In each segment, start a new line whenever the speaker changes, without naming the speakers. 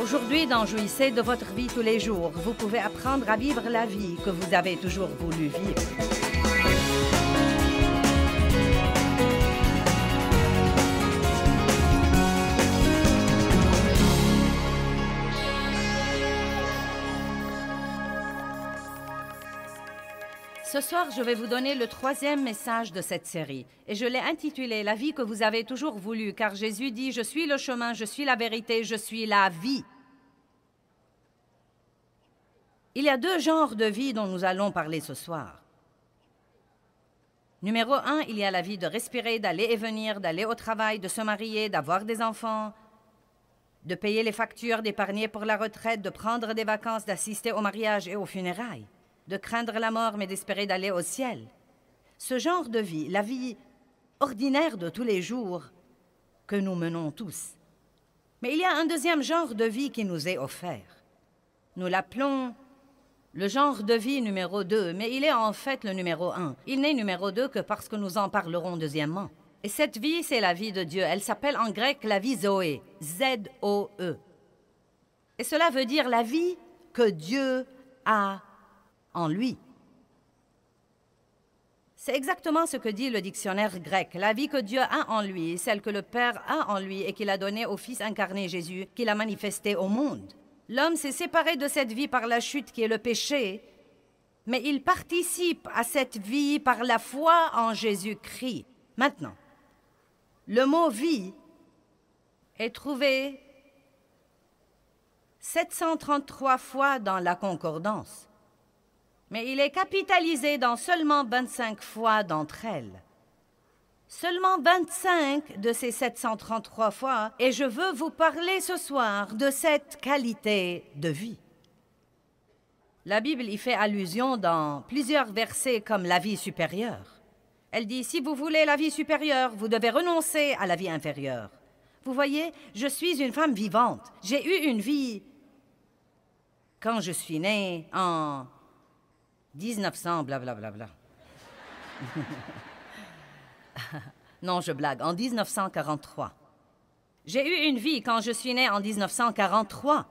Aujourd'hui, dans Jouissez de votre vie tous les jours, vous pouvez apprendre à vivre la vie que vous avez toujours voulu vivre. Ce soir, je vais vous donner le 3e message de cette série. Et je l'ai intitulé « La vie que vous avez toujours voulu », car Jésus dit « Je suis le chemin, je suis la vérité, je suis la vie ». Il y a 2 genres de vie dont nous allons parler ce soir. Numéro 1, il y a la vie de respirer, d'aller et venir, d'aller au travail, de se marier, d'avoir des enfants, de payer les factures, d'épargner pour la retraite, de prendre des vacances, d'assister au mariage et aux funérailles, de craindre la mort mais d'espérer d'aller au ciel. Ce genre de vie, la vie ordinaire de tous les jours que nous menons tous. Mais il y a un 2e genre de vie qui nous est offert. Nous l'appelons le genre de vie numéro 2, mais il est en fait le numéro 1. Il n'est numéro 2 que parce que nous en parlerons deuxièmement. Et cette vie, c'est la vie de Dieu. Elle s'appelle en grec la vie Zoé, Z-O-E. Et cela veut dire la vie que Dieu a en lui. C'est exactement ce que dit le dictionnaire grec. La vie que Dieu a en lui, celle que le Père a en lui et qu'il a donnée au Fils incarné Jésus, qu'il a manifesté au monde. L'homme s'est séparé de cette vie par la chute qui est le péché, mais il participe à cette vie par la foi en Jésus-Christ. Maintenant, le mot « vie » est trouvé 733 fois dans la concordance, mais il est capitalisé dans seulement 25 fois d'entre elles. Seulement 25 de ces 733 fois, et je veux vous parler ce soir de cette qualité de vie. La Bible y fait allusion dans plusieurs versets comme la vie supérieure. Elle dit, si vous voulez la vie supérieure, vous devez renoncer à la vie inférieure. Vous voyez, je suis une femme vivante. J'ai eu une vie quand je suis née en 1900, blablabla. Non, je blague, en 1943. J'ai eu une vie quand je suis née en 1943.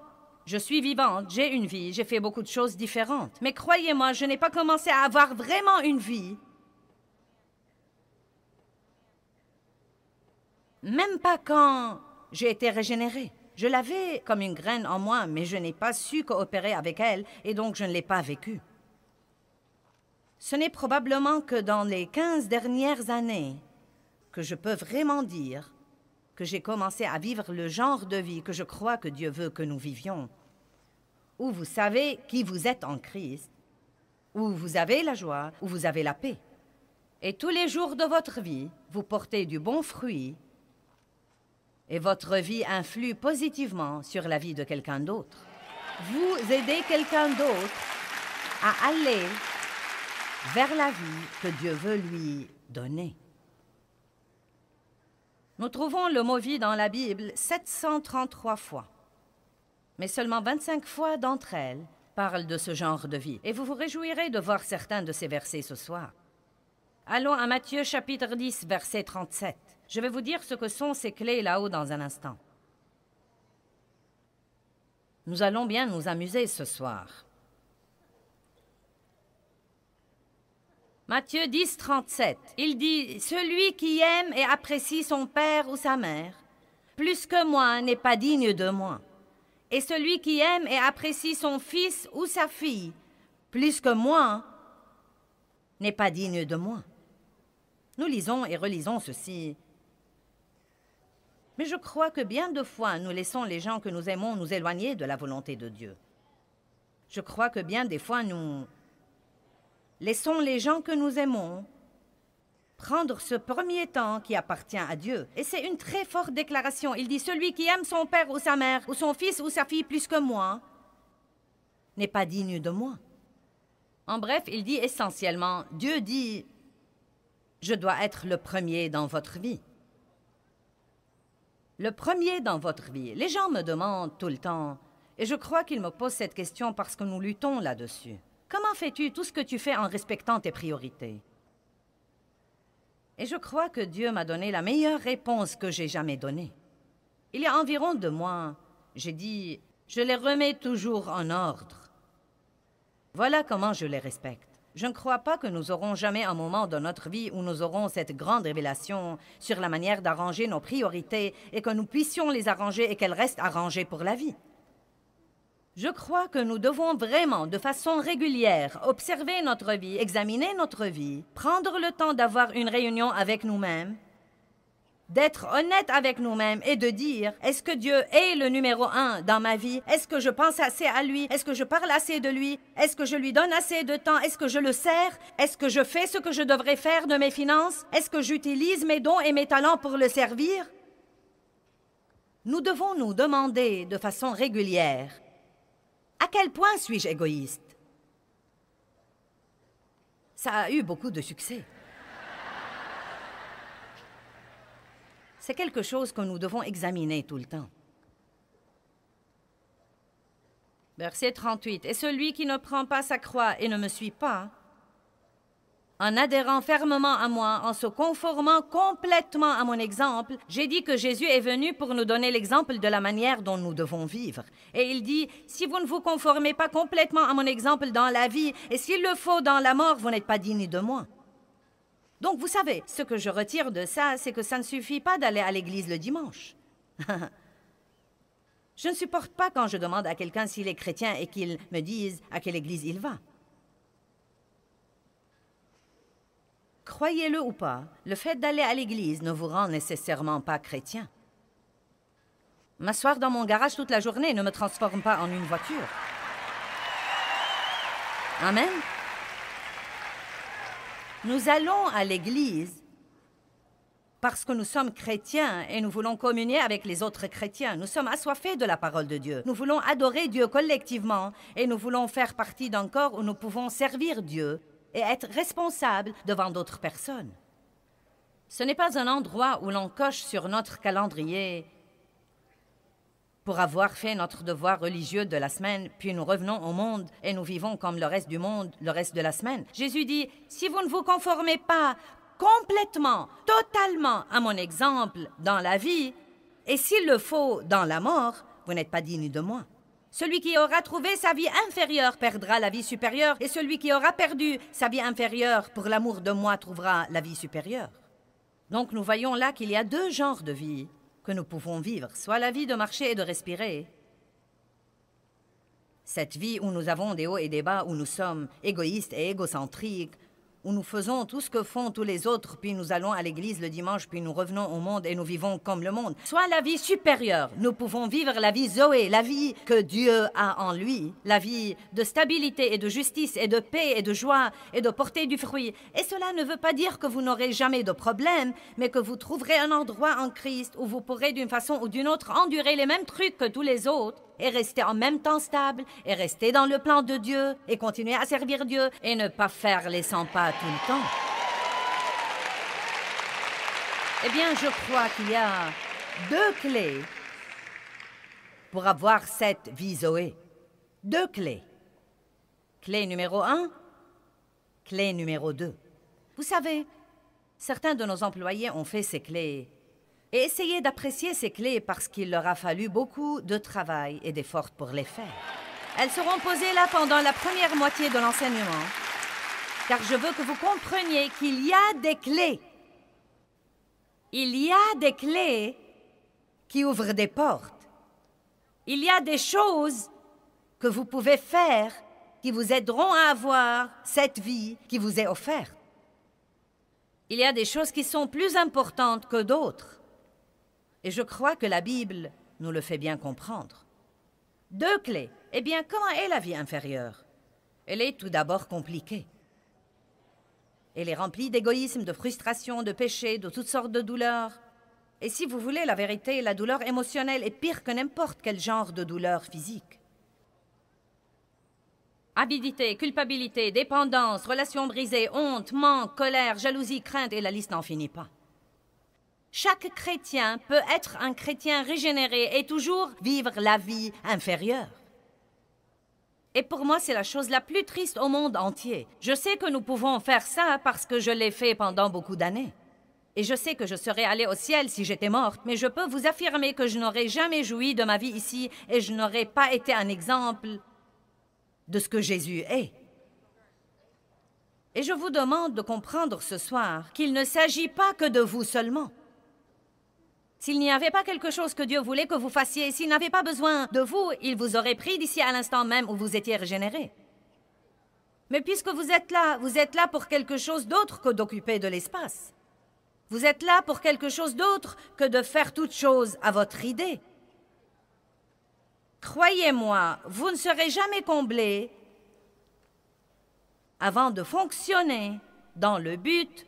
Je suis vivante, j'ai une vie, j'ai fait beaucoup de choses différentes. Mais croyez-moi, je n'ai pas commencé à avoir vraiment une vie. Même pas quand j'ai été régénérée. Je l'avais comme une graine en moi, mais je n'ai pas su coopérer avec elle, et donc je ne l'ai pas vécue. Ce n'est probablement que dans les 15 dernières années que je peux vraiment dire que j'ai commencé à vivre le genre de vie que je crois que Dieu veut que nous vivions, où vous savez qui vous êtes en Christ, où vous avez la joie, où vous avez la paix. Et tous les jours de votre vie, vous portez du bon fruit et votre vie influe positivement sur la vie de quelqu'un d'autre. Vous aidez quelqu'un d'autre à aller vers la vie que Dieu veut lui donner. Nous trouvons le mot « vie » dans la Bible 733 fois, mais seulement 25 fois d'entre elles parlent de ce genre de vie. Et vous vous réjouirez de voir certains de ces versets ce soir. Allons à Matthieu chapitre 10, verset 37. Je vais vous dire ce que sont ces clés là-haut dans un instant. Nous allons bien nous amuser ce soir. Matthieu 10, 37, il dit « Celui qui aime et apprécie son père ou sa mère, plus que moi, n'est pas digne de moi. Et celui qui aime et apprécie son fils ou sa fille, plus que moi, n'est pas digne de moi. » Nous lisons et relisons ceci. Mais je crois que bien de fois, nous laissons les gens que nous aimons nous éloigner de la volonté de Dieu. Je crois que bien des fois, nous laissons les gens que nous aimons prendre ce premier temps qui appartient à Dieu. Et c'est une très forte déclaration. Il dit « Celui qui aime son père ou sa mère, ou son fils ou sa fille plus que moi, n'est pas digne de moi. » En bref, il dit essentiellement, Dieu dit « Je dois être le premier dans votre vie. » Le premier dans votre vie. Les gens me demandent tout le temps, et je crois qu'ils me posent cette question parce que nous luttons là-dessus. Comment fais-tu tout ce que tu fais en respectant tes priorités? Et je crois que Dieu m'a donné la meilleure réponse que j'ai jamais donnée. Il y a environ 2 mois, j'ai dit, Je les remets toujours en ordre. Voilà comment je les respecte. Je ne crois pas que nous aurons jamais un moment dans notre vie où nous aurons cette grande révélation sur la manière d'arranger nos priorités et que nous puissions les arranger et qu'elles restent arrangées pour la vie. Je crois que nous devons vraiment, de façon régulière, observer notre vie, examiner notre vie, prendre le temps d'avoir une réunion avec nous-mêmes, d'être honnête avec nous-mêmes et de dire, est-ce que Dieu est le numéro 1 dans ma vie? Est-ce que je pense assez à lui? Est-ce que je parle assez de lui? Est-ce que je lui donne assez de temps? Est-ce que je le sers? Est-ce que je fais ce que je devrais faire de mes finances? Est-ce que j'utilise mes dons et mes talents pour le servir? Nous devons nous demander de façon régulière, à quel point suis-je égoïste? Ça a eu beaucoup de succès. C'est quelque chose que nous devons examiner tout le temps. Verset 38. « Et celui qui ne prend pas sa croix et ne me suit pas, en adhérant fermement à moi, en se conformant complètement à mon exemple, j'ai dit que Jésus est venu pour nous donner l'exemple de la manière dont nous devons vivre. Et il dit, si vous ne vous conformez pas complètement à mon exemple dans la vie, et s'il le faut dans la mort, vous n'êtes pas digne de moi. » Donc, vous savez, ce que je retire de ça, c'est que ça ne suffit pas d'aller à l'église le dimanche. Je ne supporte pas quand je demande à quelqu'un s'il est chrétien et qu'il me dise à quelle église il va. Croyez-le ou pas, le fait d'aller à l'église ne vous rend nécessairement pas chrétien. M'asseoir dans mon garage toute la journée ne me transforme pas en une voiture. Amen. Nous allons à l'église parce que nous sommes chrétiens et nous voulons communier avec les autres chrétiens. Nous sommes assoiffés de la parole de Dieu. Nous voulons adorer Dieu collectivement et nous voulons faire partie d'un corps où nous pouvons servir Dieu et être responsables devant d'autres personnes. Ce n'est pas un endroit où l'on coche sur notre calendrier pour avoir fait notre devoir religieux de la semaine, puis nous revenons au monde et nous vivons comme le reste du monde le reste de la semaine. Jésus dit, si vous ne vous conformez pas complètement, totalement à mon exemple dans la vie, et s'il le faut dans la mort, vous n'êtes pas digne de moi. Celui qui aura trouvé sa vie inférieure perdra la vie supérieure, et celui qui aura perdu sa vie inférieure pour l'amour de moi trouvera la vie supérieure. Donc nous voyons là qu'il y a deux genres de vie que nous pouvons vivre, soit la vie de marcher et de respirer, cette vie où nous avons des hauts et des bas, où nous sommes égoïstes et égocentriques, où nous faisons tout ce que font tous les autres, puis nous allons à l'église le dimanche, puis nous revenons au monde et nous vivons comme le monde. Soit la vie supérieure, nous pouvons vivre la vie Zoé, la vie que Dieu a en lui, la vie de stabilité et de justice et de paix et de joie et de porter du fruit. Et cela ne veut pas dire que vous n'aurez jamais de problème, mais que vous trouverez un endroit en Christ où vous pourrez d'une façon ou d'une autre endurer les mêmes trucs que tous les autres, et rester en même temps stable, et rester dans le plan de Dieu, et continuer à servir Dieu, et ne pas faire les 100 pas tout le temps. Eh bien, je crois qu'il y a deux clés pour avoir cette vie Zoé. Deux clés. Clé numéro 1, clé numéro 2. Vous savez, certains de nos employés ont fait ces clés et essayez d'apprécier ces clés parce qu'il leur a fallu beaucoup de travail et d'efforts pour les faire. Elles seront posées là pendant la première moitié de l'enseignement, car je veux que vous compreniez qu'il y a des clés. Il y a des clés qui ouvrent des portes. Il y a des choses que vous pouvez faire qui vous aideront à avoir cette vie qui vous est offerte. Il y a des choses qui sont plus importantes que d'autres. Et je crois que la Bible nous le fait bien comprendre. Deux clés. Eh bien, comment est la vie inférieure? Elle est tout d'abord compliquée. Elle est remplie d'égoïsme, de frustration, de péché, de toutes sortes de douleurs. Et si vous voulez la vérité, la douleur émotionnelle est pire que n'importe quel genre de douleur physique. Avidité, culpabilité, dépendance, relations brisées, honte, manque, colère, jalousie, crainte, et la liste n'en finit pas. Chaque chrétien peut être un chrétien régénéré et toujours vivre la vie inférieure. Et pour moi, c'est la chose la plus triste au monde entier. Je sais que nous pouvons faire ça parce que je l'ai fait pendant beaucoup d'années. Et je sais que je serais allée au ciel si j'étais morte, mais je peux vous affirmer que je n'aurais jamais joui de ma vie ici et je n'aurais pas été un exemple de ce que Jésus est. Et je vous demande de comprendre ce soir qu'il ne s'agit pas que de vous seulement. S'il n'y avait pas quelque chose que Dieu voulait que vous fassiez, s'il n'avait pas besoin de vous, il vous aurait pris d'ici à l'instant même où vous étiez régénéré. Mais puisque vous êtes là pour quelque chose d'autre que d'occuper de l'espace. Vous êtes là pour quelque chose d'autre que de faire toute chose à votre idée. Croyez-moi, vous ne serez jamais comblé avant de fonctionner dans le but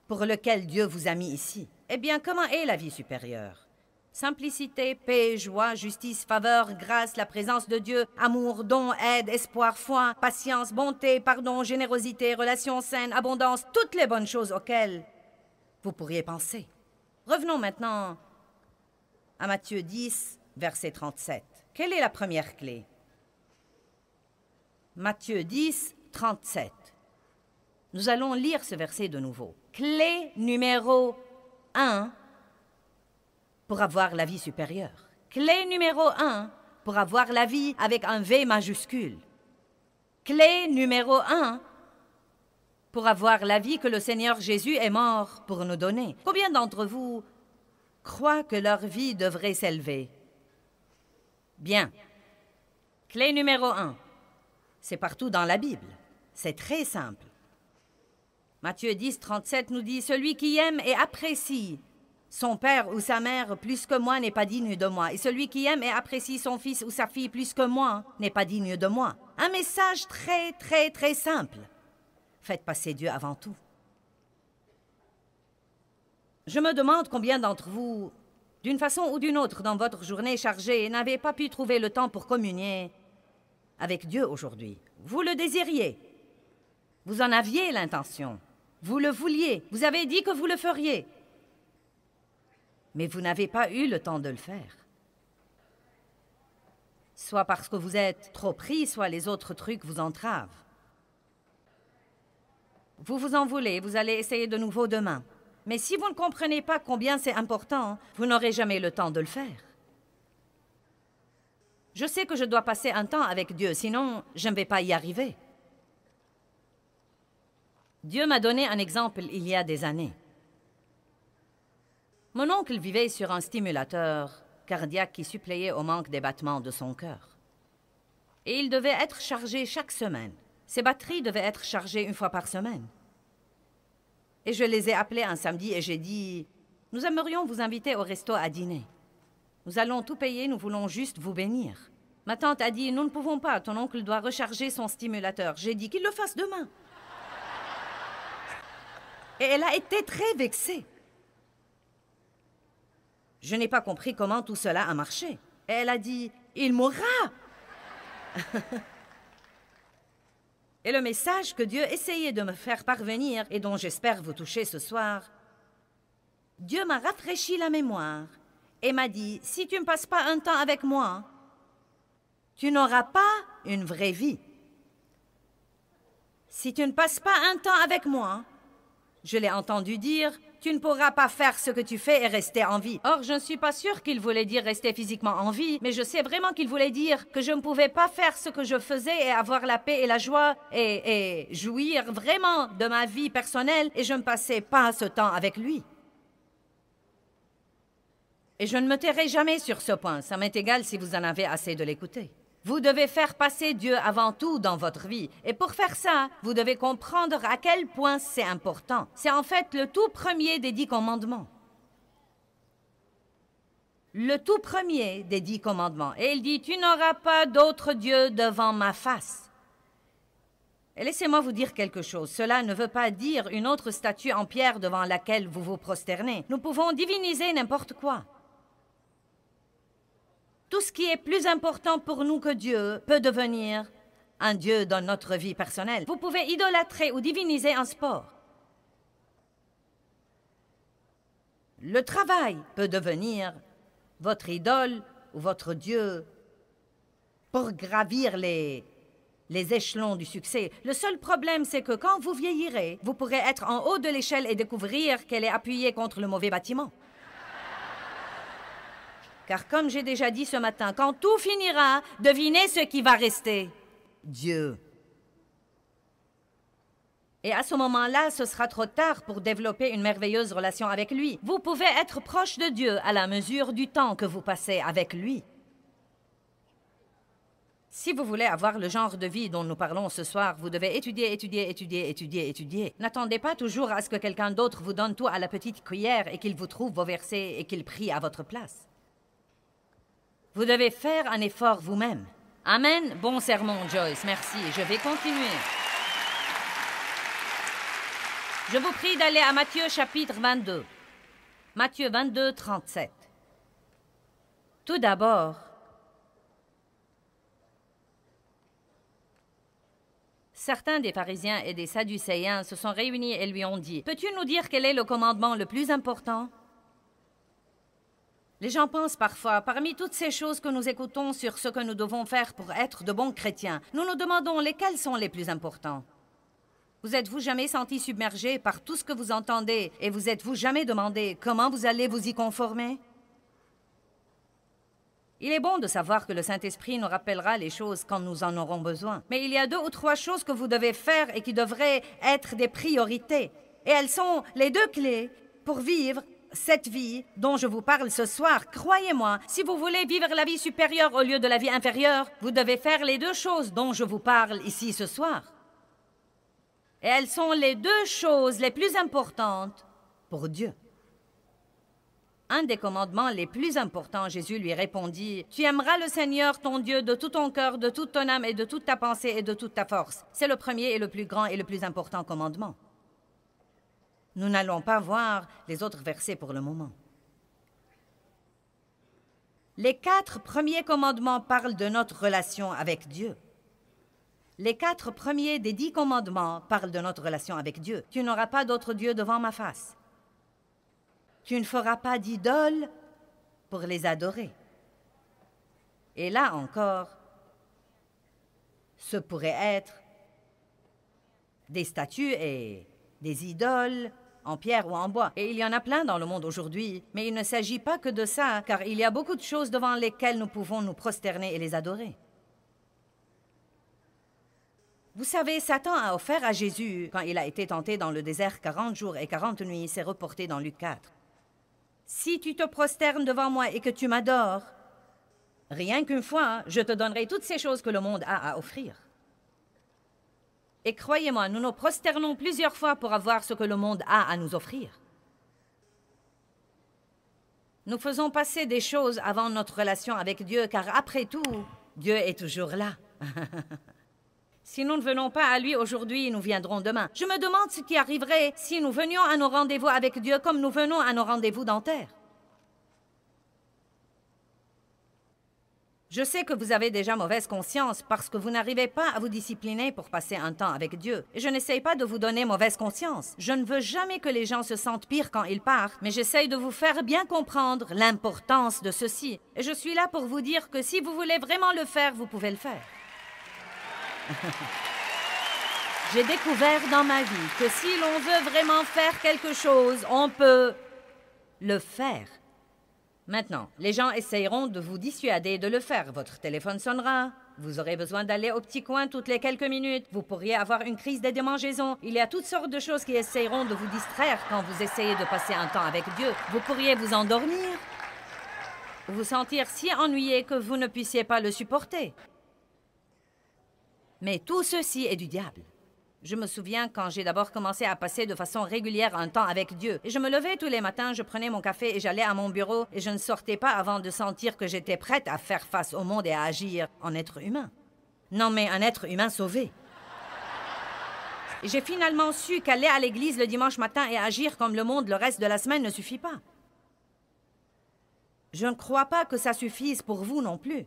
pour lequel Dieu vous a mis ici. Eh bien, comment est la vie supérieure? Simplicité, paix, joie, justice, faveur, grâce, la présence de Dieu, amour, don, aide, espoir, foi, patience, bonté, pardon, générosité, relations saines, abondance, toutes les bonnes choses auxquelles vous pourriez penser. Revenons maintenant à Matthieu 10, verset 37. Quelle est la première clé? Matthieu 10, 37. Nous allons lire ce verset de nouveau. Clé numéro 1 pour avoir la vie supérieure. Clé numéro 1 pour avoir la vie avec un V majuscule. Clé numéro 1 pour avoir la vie que le Seigneur Jésus est mort pour nous donner. Combien d'entre vous croient que leur vie devrait s'élever? Bien. Clé numéro 1. C'est partout dans la Bible. C'est très simple. Matthieu 10, 37 nous dit « Celui qui aime et apprécie son père ou sa mère plus que moi n'est pas digne de moi. Et celui qui aime et apprécie son fils ou sa fille plus que moi n'est pas digne de moi. » Un message très, très, très simple. Faites passer Dieu avant tout. Je me demande combien d'entre vous, d'une façon ou d'une autre dans votre journée chargée, n'avez pas pu trouver le temps pour communier avec Dieu aujourd'hui. Vous le désiriez. Vous en aviez l'intention. Vous le vouliez. Vous avez dit que vous le feriez. Mais vous n'avez pas eu le temps de le faire. Soit parce que vous êtes trop pris, soit les autres trucs vous entravent. Vous vous en voulez, vous allez essayer de nouveau demain. Mais si vous ne comprenez pas combien c'est important, vous n'aurez jamais le temps de le faire. Je sais que je dois passer un temps avec Dieu, sinon je ne vais pas y arriver. Dieu m'a donné un exemple il y a des années. Mon oncle vivait sur un stimulateur cardiaque qui suppléait au manque des battements de son cœur. Et il devait être chargé chaque semaine. Ses batteries devaient être chargées une fois par semaine. Et je les ai appelés un samedi et j'ai dit « Nous aimerions vous inviter au resto à dîner. Nous allons tout payer, nous voulons juste vous bénir. » Ma tante a dit « Nous ne pouvons pas, ton oncle doit recharger son stimulateur. » J'ai dit qu'il le fasse demain. Et elle a été très vexée. Je n'ai pas compris comment tout cela a marché. Et elle a dit « Il mourra !» Et le message que Dieu essayait de me faire parvenir et dont j'espère vous toucher ce soir, Dieu m'a rafraîchi la mémoire et m'a dit « Si tu ne passes pas un temps avec moi, tu n'auras pas une vraie vie. Si tu ne passes pas un temps avec moi, je l'ai entendu dire, tu ne pourras pas faire ce que tu fais et rester en vie. » Or, je ne suis pas sûre qu'il voulait dire rester physiquement en vie, mais je sais vraiment qu'il voulait dire que je ne pouvais pas faire ce que je faisais et avoir la paix et la joie et jouir vraiment de ma vie personnelle et je ne passais pas ce temps avec lui. Et je ne me tairai jamais sur ce point, ça m'est égal si vous en avez assez de l'écouter. Vous devez faire passer Dieu avant tout dans votre vie. Et pour faire ça, vous devez comprendre à quel point c'est important. C'est en fait le tout premier des 10 commandements. Le tout premier des 10 commandements. Et il dit, tu n'auras pas d'autre Dieu devant ma face. Et laissez-moi vous dire quelque chose. Cela ne veut pas dire une autre statue en pierre devant laquelle vous vous prosternez. Nous pouvons diviniser n'importe quoi. Tout ce qui est plus important pour nous que Dieu peut devenir un Dieu dans notre vie personnelle. Vous pouvez idolâtrer ou diviniser un sport. Le travail peut devenir votre idole ou votre Dieu pour gravir les les échelons du succès. Le seul problème, c'est que quand vous vieillirez, vous pourrez être en haut de l'échelle et découvrir qu'elle est appuyée contre le mauvais bâtiment. Car comme j'ai déjà dit ce matin, quand tout finira, devinez ce qui va rester. Dieu. Et à ce moment-là, ce sera trop tard pour développer une merveilleuse relation avec lui. Vous pouvez être proche de Dieu à la mesure du temps que vous passez avec lui. Si vous voulez avoir le genre de vie dont nous parlons ce soir, vous devez étudier, étudier, étudier, étudier, étudier. N'attendez pas toujours à ce que quelqu'un d'autre vous donne tout à la petite cuillère et qu'il vous trouve vos versets et qu'il prie à votre place. Vous devez faire un effort vous-même. Amen. Bon sermon, Joyce. Merci. Je vais continuer. Je vous prie d'aller à Matthieu chapitre 22. Matthieu 22, 37. Tout d'abord, certains des pharisiens et des sadducéens se sont réunis et lui ont dit, « Peux-tu nous dire quel est le commandement le plus important? » Les gens pensent parfois, parmi toutes ces choses que nous écoutons sur ce que nous devons faire pour être de bons chrétiens, nous nous demandons lesquels sont les plus importants. Vous êtes-vous jamais senti submergé par tout ce que vous entendez et vous êtes-vous jamais demandé comment vous allez vous y conformer? Il est bon de savoir que le Saint-Esprit nous rappellera les choses quand nous en aurons besoin. Mais il y a 2 ou 3 choses que vous devez faire et qui devraient être des priorités. Et elles sont les 2 clés pour vivre cette vie dont je vous parle ce soir. Croyez-moi, si vous voulez vivre la vie supérieure au lieu de la vie inférieure, vous devez faire les 2 choses dont je vous parle ici ce soir. Et elles sont les 2 choses les plus importantes pour Dieu. Un des commandements les plus importants, Jésus lui répondit, « Tu aimeras le Seigneur, ton Dieu, de tout ton cœur, de toute ton âme et de toute ta pensée et de toute ta force. » C'est le premier et le plus grand et le plus important commandement. Nous n'allons pas voir les autres versets pour le moment. Les 4 premiers commandements parlent de notre relation avec Dieu. Les 4 premiers des 10 commandements parlent de notre relation avec Dieu. Tu n'auras pas d'autre Dieu devant ma face. Tu ne feras pas d'idoles pour les adorer. Et là encore, ce pourrait être des statues et des idoles en pierre ou en bois. Et il y en a plein dans le monde aujourd'hui, mais il ne s'agit pas que de ça, car il y a beaucoup de choses devant lesquelles nous pouvons nous prosterner et les adorer. Vous savez, Satan a offert à Jésus, quand il a été tenté dans le désert 40 jours et 40 nuits, c'est reporté dans Luc 4. Si tu te prosternes devant moi et que tu m'adores, rien qu'une fois, je te donnerai toutes ces choses que le monde a à offrir. Et croyez-moi, nous nous prosternons plusieurs fois pour avoir ce que le monde a à nous offrir. Nous faisons passer des choses avant notre relation avec Dieu, car après tout, Dieu est toujours là. Si nous ne venons pas à lui aujourd'hui, nous viendrons demain. Je me demande ce qui arriverait si nous venions à nos rendez-vous avec Dieu comme nous venons à nos rendez-vous dentaires. Je sais que vous avez déjà mauvaise conscience parce que vous n'arrivez pas à vous discipliner pour passer un temps avec Dieu. Et je n'essaye pas de vous donner mauvaise conscience. Je ne veux jamais que les gens se sentent pires quand ils partent, mais j'essaye de vous faire bien comprendre l'importance de ceci. Et je suis là pour vous dire que si vous voulez vraiment le faire, vous pouvez le faire. J'ai découvert dans ma vie que si l'on veut vraiment faire quelque chose, on peut le faire. Maintenant, les gens essayeront de vous dissuader de le faire. Votre téléphone sonnera, vous aurez besoin d'aller au petit coin toutes les quelques minutes, vous pourriez avoir une crise de démangeaison. Il y a toutes sortes de choses qui essayeront de vous distraire quand vous essayez de passer un temps avec Dieu. Vous pourriez vous endormir, vous sentir si ennuyé que vous ne puissiez pas le supporter. Mais tout ceci est du diable. Je me souviens quand j'ai d'abord commencé à passer de façon régulière un temps avec Dieu. Et je me levais tous les matins, je prenais mon café et j'allais à mon bureau et je ne sortais pas avant de sentir que j'étais prête à faire face au monde et à agir en être humain. Non, mais un être humain sauvé. Et j'ai finalement su qu'aller à l'église le dimanche matin et agir comme le monde le reste de la semaine ne suffit pas. Je ne crois pas que ça suffise pour vous non plus.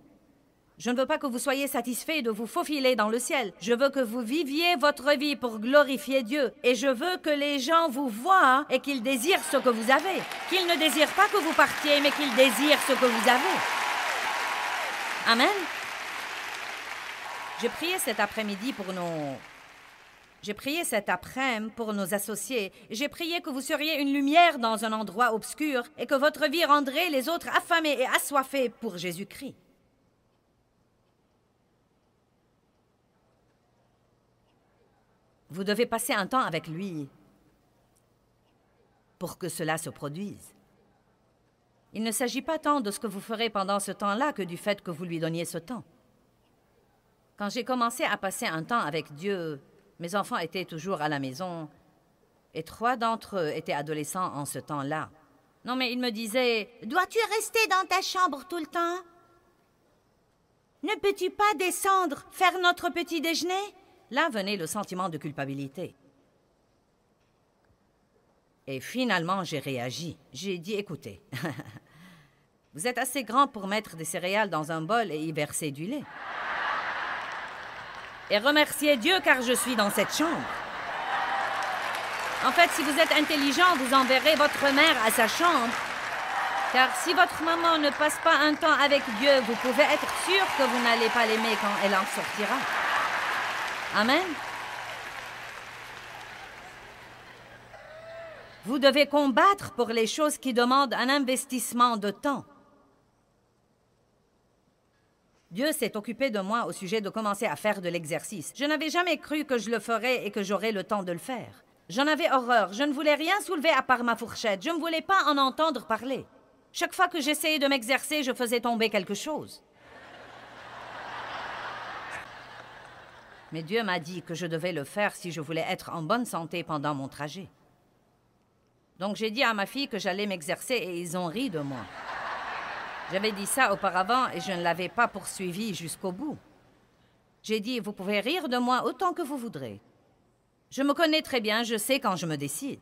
Je ne veux pas que vous soyez satisfaits de vous faufiler dans le ciel. Je veux que vous viviez votre vie pour glorifier Dieu. Et je veux que les gens vous voient et qu'ils désirent ce que vous avez. Qu'ils ne désirent pas que vous partiez, mais qu'ils désirent ce que vous avez. Amen. J'ai prié cet après-midi pour nos... J'ai prié cet après-midi pour nos associés. J'ai prié que vous seriez une lumière dans un endroit obscur et que votre vie rendrait les autres affamés et assoiffés pour Jésus-Christ. Vous devez passer un temps avec lui pour que cela se produise. Il ne s'agit pas tant de ce que vous ferez pendant ce temps-là que du fait que vous lui donniez ce temps. Quand j'ai commencé à passer un temps avec Dieu, mes enfants étaient toujours à la maison et 3 d'entre eux étaient adolescents en ce temps-là. Non, mais ils me disaient « Dois-tu rester dans ta chambre tout le temps? Ne peux-tu pas descendre, faire notre petit déjeuner? » Là venait le sentiment de culpabilité. Et finalement, j'ai réagi. J'ai dit « Écoutez, vous êtes assez grand pour mettre des céréales dans un bol et y verser du lait. Et remerciez Dieu car je suis dans cette chambre. En fait, si vous êtes intelligent, vous enverrez votre mère à sa chambre. Car si votre maman ne passe pas un temps avec Dieu, vous pouvez être sûr que vous n'allez pas l'aimer quand elle en sortira. Amen. Vous devez combattre pour les choses qui demandent un investissement de temps. Dieu s'est occupé de moi au sujet de commencer à faire de l'exercice. Je n'avais jamais cru que je le ferais et que j'aurais le temps de le faire. J'en avais horreur. Je ne voulais rien soulever à part ma fourchette. Je ne voulais pas en entendre parler. Chaque fois que j'essayais de m'exercer, je faisais tomber quelque chose. Mais Dieu m'a dit que je devais le faire si je voulais être en bonne santé pendant mon trajet. Donc j'ai dit à ma fille que j'allais m'exercer et ils ont ri de moi. J'avais dit ça auparavant et je ne l'avais pas poursuivi jusqu'au bout. J'ai dit, vous pouvez rire de moi autant que vous voudrez. Je me connais très bien, je sais quand je me décide.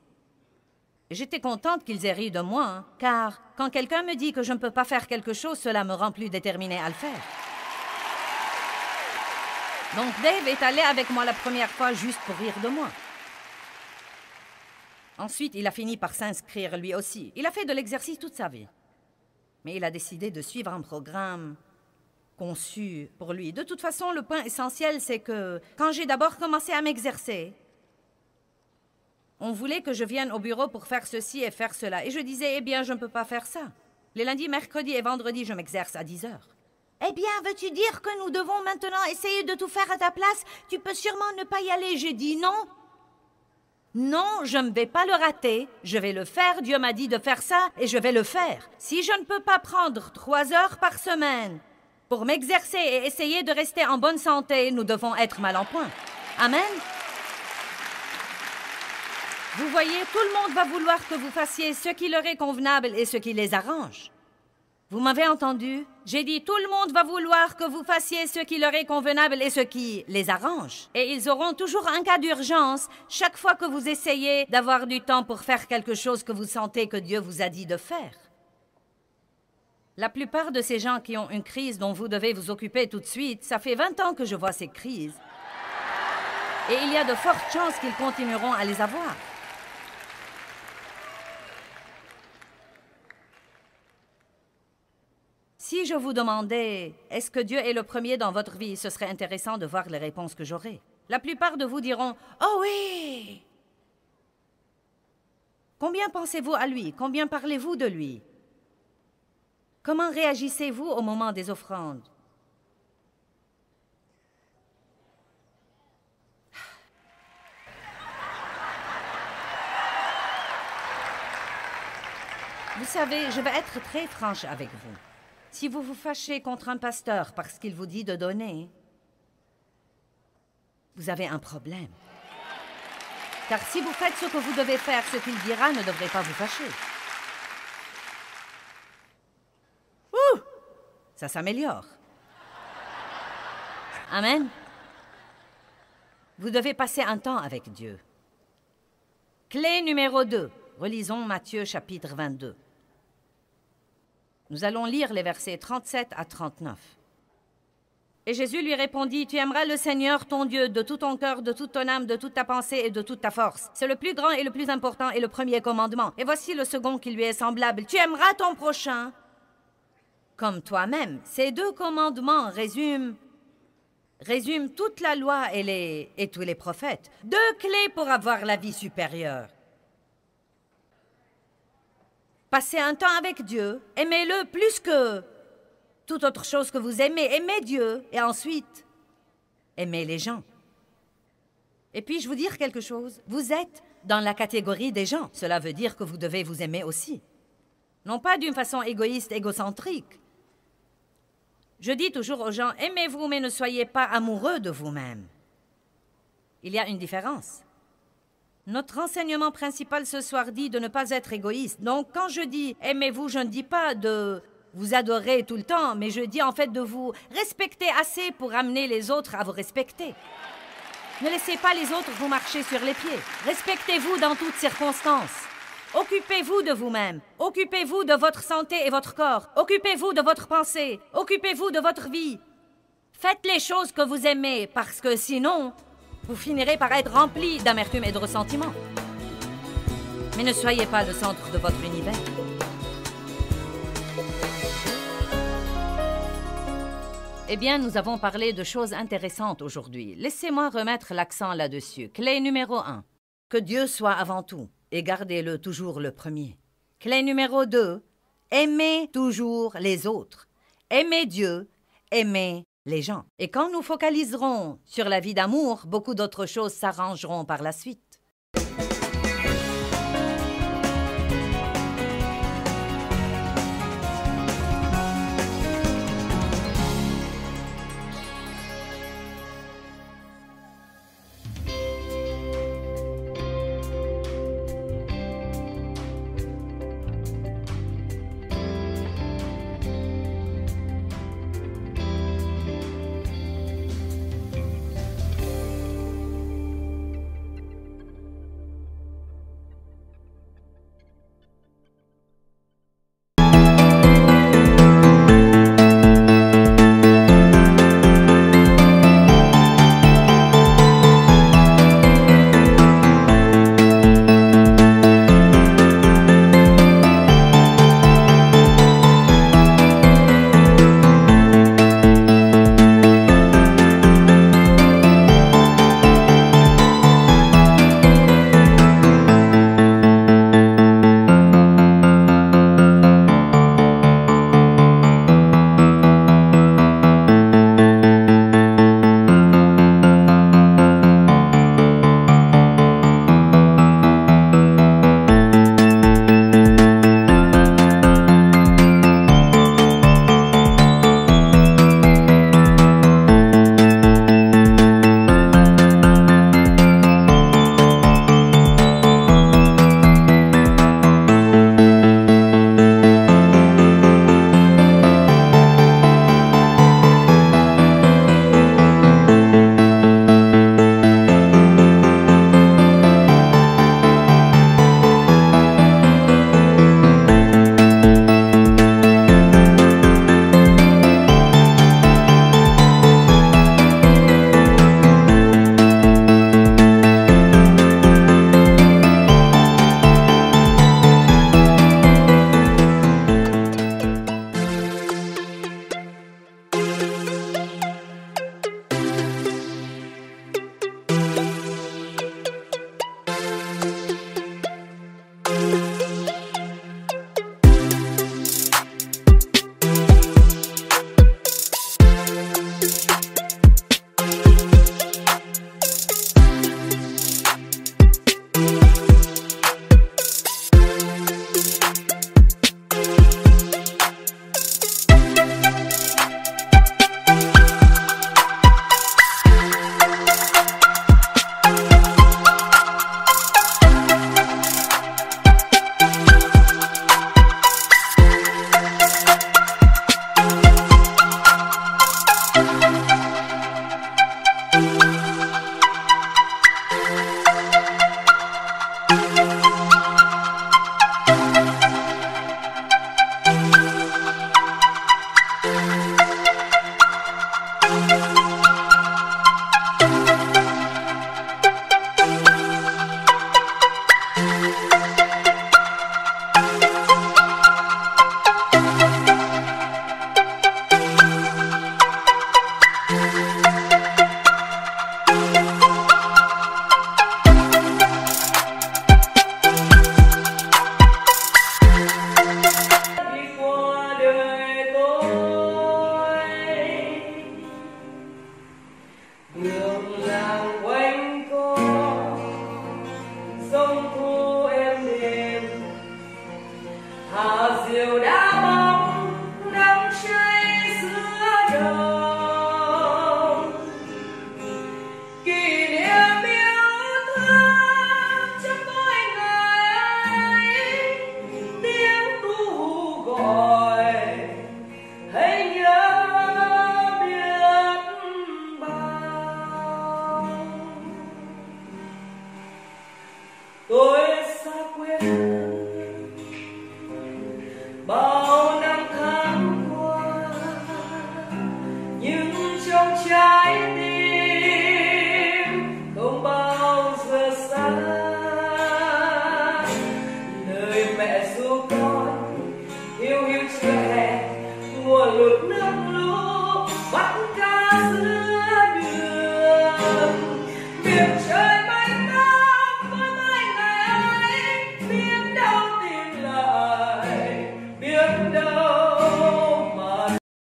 Et j'étais contente qu'ils aient ri de moi, hein, car quand quelqu'un me dit que je ne peux pas faire quelque chose, cela me rend plus déterminée à le faire. Donc Dave est allé avec moi la première fois juste pour rire de moi. Ensuite, il a fini par s'inscrire lui aussi. Il a fait de l'exercice toute sa vie. Mais il a décidé de suivre un programme conçu pour lui. De toute façon, le point essentiel, c'est que quand j'ai d'abord commencé à m'exercer, on voulait que je vienne au bureau pour faire ceci et faire cela. Et je disais, eh bien, je ne peux pas faire ça. Les lundis, mercredis et vendredis, je m'exerce à 10 heures. Eh bien, veux-tu dire que nous devons maintenant essayer de tout faire à ta place? Tu peux sûrement ne pas y aller. J'ai dit non. Non, je ne vais pas le rater. Je vais le faire. Dieu m'a dit de faire ça et je vais le faire. Si je ne peux pas prendre 3 heures par semaine pour m'exercer et essayer de rester en bonne santé, nous devons être mal en point. Amen. Vous voyez, tout le monde va vouloir que vous fassiez ce qui leur est convenable et ce qui les arrange. Vous m'avez entendu? J'ai dit tout le monde va vouloir que vous fassiez ce qui leur est convenable et ce qui les arrange. Et ils auront toujours un cas d'urgence chaque fois que vous essayez d'avoir du temps pour faire quelque chose que vous sentez que Dieu vous a dit de faire. La plupart de ces gens qui ont une crise dont vous devez vous occuper tout de suite, ça fait 20 ans que je vois ces crises. Et il y a de fortes chances qu'ils continueront à les avoir. Si je vous demandais, est-ce que Dieu est le premier dans votre vie, ce serait intéressant de voir les réponses que j'aurai. La plupart de vous diront, « Oh oui! » Combien pensez-vous à lui? Combien parlez-vous de lui? Comment réagissez-vous au moment des offrandes? Vous savez, je vais être très franche avec vous. Si vous vous fâchez contre un pasteur parce qu'il vous dit de donner, vous avez un problème. Car si vous faites ce que vous devez faire, ce qu'il dira ne devrait pas vous fâcher. Ouh! Ça s'améliore. Amen. Vous devez passer un temps avec Dieu. Clé numéro 2. Relisons Matthieu chapitre 22. Nous allons lire les versets 37 à 39. Et Jésus lui répondit, « Tu aimeras le Seigneur, ton Dieu, de tout ton cœur, de toute ton âme, de toute ta pensée et de toute ta force. C'est le plus grand et le plus important et le premier commandement. Et voici le second qui lui est semblable. Tu aimeras ton prochain comme toi-même. » Ces 2 commandements résument résume toute la loi et tous les prophètes. 2 clés pour avoir la vie supérieure. Passez un temps avec Dieu, aimez-le plus que toute autre chose que vous aimez. Aimez Dieu et ensuite, aimez les gens. Et puis-je vous dire quelque chose? Vous êtes dans la catégorie des gens. Cela veut dire que vous devez vous aimer aussi. Non pas d'une façon égoïste, égocentrique. Je dis toujours aux gens, aimez-vous, mais ne soyez pas amoureux de vous-même. Il y a une différence. Notre enseignement principal ce soir dit de ne pas être égoïste. Donc, quand je dis aimez-vous, je ne dis pas de vous adorer tout le temps, mais je dis en fait de vous respecter assez pour amener les autres à vous respecter. Ne laissez pas les autres vous marcher sur les pieds. Respectez-vous dans toutes circonstances. Occupez-vous de vous-même. Occupez-vous de votre santé et votre corps. Occupez-vous de votre pensée. Occupez-vous de votre vie. Faites les choses que vous aimez, parce que sinon, vous finirez par être rempli d'amertume et de ressentiment. Mais ne soyez pas le centre de votre univers. Eh bien, nous avons parlé de choses intéressantes aujourd'hui. Laissez-moi remettre l'accent là-dessus. Clé numéro 1. Que Dieu soit avant tout et gardez-le toujours le premier. Clé numéro 2. Aimez toujours les autres. Aimez Dieu, aimez les gens. Et quand nous focaliserons sur la vie d'amour, beaucoup d'autres choses s'arrangeront par la suite.